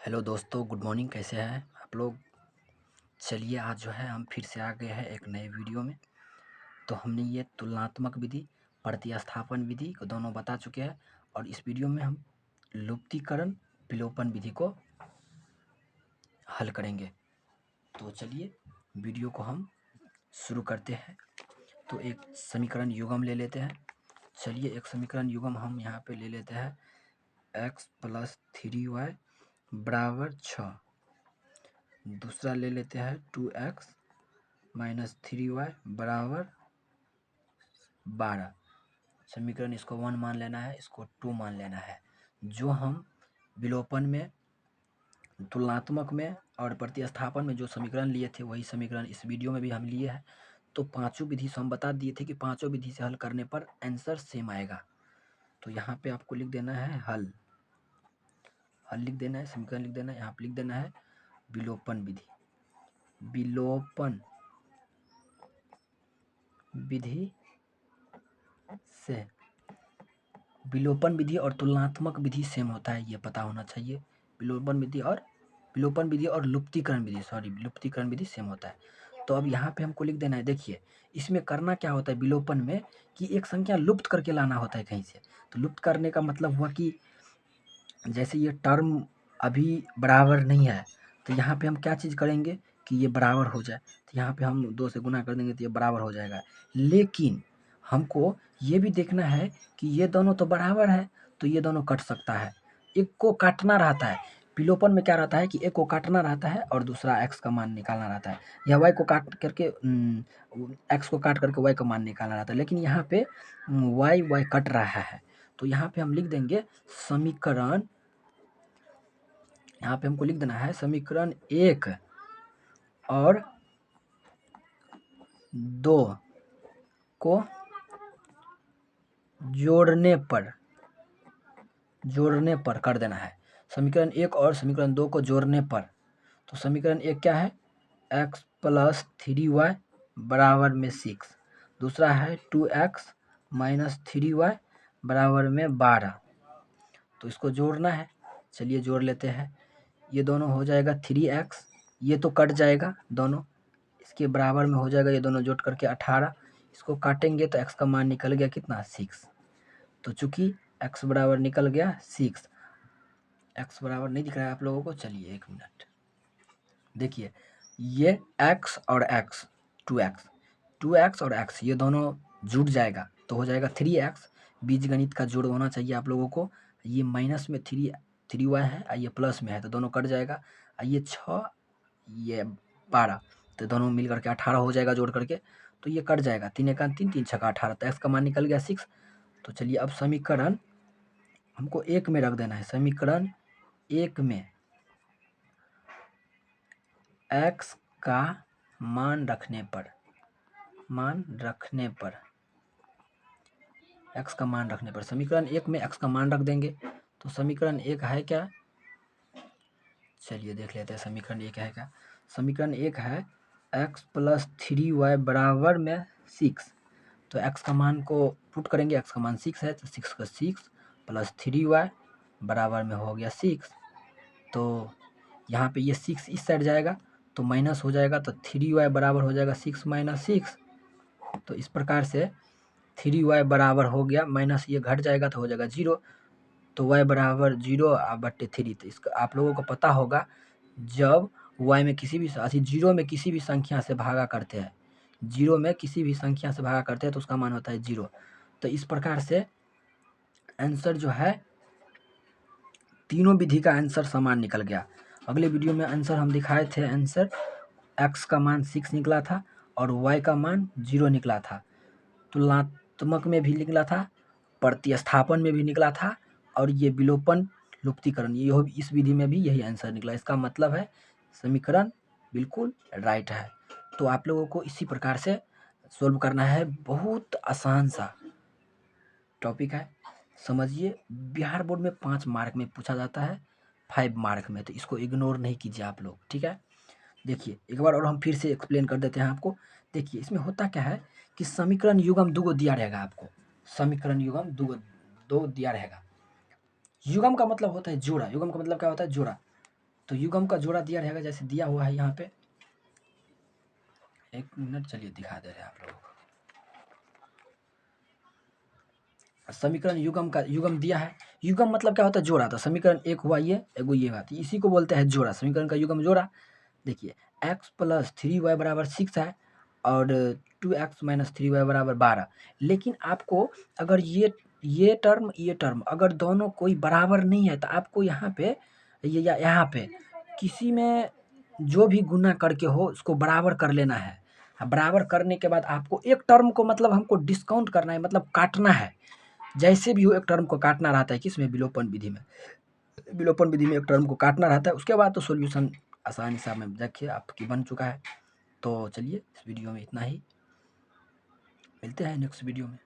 Hello दोस्तों, good morning. कैसे हैं आप लोग? चलिए, आज जो है हम फिर से आ गए हैं एक नए वीडियो में। तो हमने ये तुलनात्मक विधि, प्रतिस्थापन विधि को दोनों बता चुके हैं और इस वीडियो में हम लुप्तीकरण विलोपन विधि को हल करेंगे। तो चलिए वीडियो को हम शुरू करते हैं। तो एक समीकरण युग्म ले लेते हैं। चलिए एक समीकरण युग्म हम यहाँ पे ले लेते हैं। x + 3y = 6। दूसरा ले लेते हैं 2x - 3y = 12। समीकरण इसको 1 मान लेना है, इसको 2 मान लेना है। जो हम विलोपन में, तुलनात्मक में और प्रतिस्थापन में जो समीकरण लिए थे वही समीकरण इस वीडियो में भी हम लिए हैं। तो पांचों विधि से हम बता दिए थे कि पांचों विधि से हल करने पर आंसर सेम आएगा। तो यहाँ पे आपको लिख देना है हल लिख देना है, समीकरण लिख देना है। यहाँ पे लिख देना है विलोपन विधि। विलोपन विधि से विलोपन विधि और तुलनात्मक विधि सेम होता है, ये पता होना चाहिए। विलोपन विधि और लुप्तीकरण विधि सेम होता है। तो अब यहाँ पे हमको लिख देना है। देखिए इसमें करना क्या होता है विलोपन में कि एक संख्या लुप्त करके लाना होता है कहीं से। तो लुप्त करने का मतलब हुआ कि जैसे ये टर्म अभी बराबर नहीं है, तो यहाँ पे हम क्या चीज़ करेंगे कि ये बराबर हो जाए। तो यहाँ पे हम 2 से गुना कर देंगे तो ये बराबर हो जाएगा। लेकिन हमको ये भी देखना है कि ये दोनों तो बराबर है, तो ये दोनों कट सकता है। एक को काटना रहता है। विलोपन में क्या रहता है कि एक को काटना रहता है और दूसरा x का मान निकालना रहता है, या y को काट करके x को काट करके y का मान निकालना रहता है। लेकिन यहाँ पे y कट रहा है, तो यहाँ पे हम लिख देंगे समीकरण। यहाँ पे हमको लिख देना है समीकरण 1 और 2 को जोड़ने पर कर देना है। समीकरण 1 और समीकरण 2 को जोड़ने पर, तो समीकरण 1 क्या है x + 3y = 6। दूसरा है 2x - 3y = 12। तो इसको जोड़ना है। चलिए जोड़ लेते हैं। ये दोनों हो जाएगा 3x, ये तो कट जाएगा दोनों, इसके बराबर में हो जाएगा ये दोनों जोड़ करके 18। इसको काटेंगे तो x का मान निकल गया कितना 6। तो चूंकि x बराबर निकल गया 6, x बराबर नहीं दिख रहा है आप लोगों को। चलिए 1 मिनट देखिए, ये x और x 2x और x ये दोनों जुड़ जाएगा तो हो जाएगा 3x। बीजगणित का जोड़ होना चाहिए आप लोगों को। ये माइनस में 3y है, ये प्लस में है तो दोनों कट जाएगा। ये 6 ये 12, तो दोनों मिल करके 18 हो जाएगा जोड़ करके। तो ये कट जाएगा, 3 एका 3, 3 छक्का 18, तो x का मान निकल गया 6। तो चलिए अब समीकरण हमको 1 में रख देना है। समीकरण 1 में x का मान रखने पर समीकरण 1 में x का मान रख देंगे। तो समीकरण 1 है क्या, चलिए देख लेते हैं समीकरण 1 है क्या। समीकरण 1 है x + 3y = 6। तो x का मान को पुट करेंगे, x का मान 6 है तो 6 का 6 + 3y बराबर में हो गया 6। तो यहाँ पे ये 6 इस साइड जाएगा तो माइनस हो जाएगा, तो 3y बराबर हो जाएगा 6 - 6। तो इस प्रकार से 3y बराबर हो गया, माइनस ये घट जाएगा तो हो जाएगा 0। तो y बराबर 0/3। तो इसका आप लोगों को पता होगा, जब y में किसी भी 0 में किसी भी संख्या से भागा करते हैं, तो उसका मान होता है 0। तो इस प्रकार से आंसर जो है, तीनों विधि का आंसर समान निकल गया। अगले वीडियो में आंसर हम दिखाए थे। आंसर x का मान 6 निकला था और y का मान 0 निकला था। तुलनात्मक में भी निकला था, प्रतिस्थापन में भी निकला था, और ये विलोपन लुप्तीकरण ये इस विधि में भी यही आंसर निकला। इसका मतलब है समीकरण बिल्कुल राइट है। तो आप लोगों को इसी प्रकार से सोल्व करना है। बहुत आसान सा टॉपिक है, समझिए। बिहार बोर्ड में 5 मार्क में पूछा जाता है, 5 मार्क में, तो इसको इग्नोर नहीं कीजिए आप लोग, ठीक है। देखिए एक बार और हम फिर से एक्सप्लेन कर देते हैं आपको। देखिए इसमें होता क्या है कि समीकरण युग्म 2 दिया रहेगा आपको। समीकरण युग्म 2 दिया रहेगा। युग्म का मतलब होता है जोड़ा। युग्म का मतलब क्या होता है, जोड़ा। तो युग्म का जोड़ा दिया रहेगा जैसे दिया हुआ है यहाँ पे। 1 मिनट चलिए दिखा दे रहे हैं आप लोगों को। समीकरण युग्म दिया है। युग्म मतलब क्या होता है? जोड़ा। तो समीकरण एक हुआ ये, एगो ये बात, इसी को बोलते हैं जोड़ा। समीकरण का युग्म जोड़ा। देखिए x + 3y = 6 है और 2x - 3y = 12। लेकिन आपको अगर ये टर्म अगर दोनों कोई बराबर नहीं है तो आपको यहाँ पे यहाँ पे किसी में जो भी गुना करके हो उसको बराबर कर लेना है। बराबर करने के बाद आपको एक टर्म को मतलब हमको डिस्काउंट करना है, मतलब काटना है। जैसे भी हो एक टर्म को काटना रहता है, किसमें? विलोपन विधि में। विलोपन विधि में एक टर्म को काटना रहता है। उसके बाद तो सॉल्यूशन आसानी से में देखिए आपकी बन चुका है। तो चलिए इस वीडियो में इतना ही, मिलते हैं नेक्स्ट वीडियो में।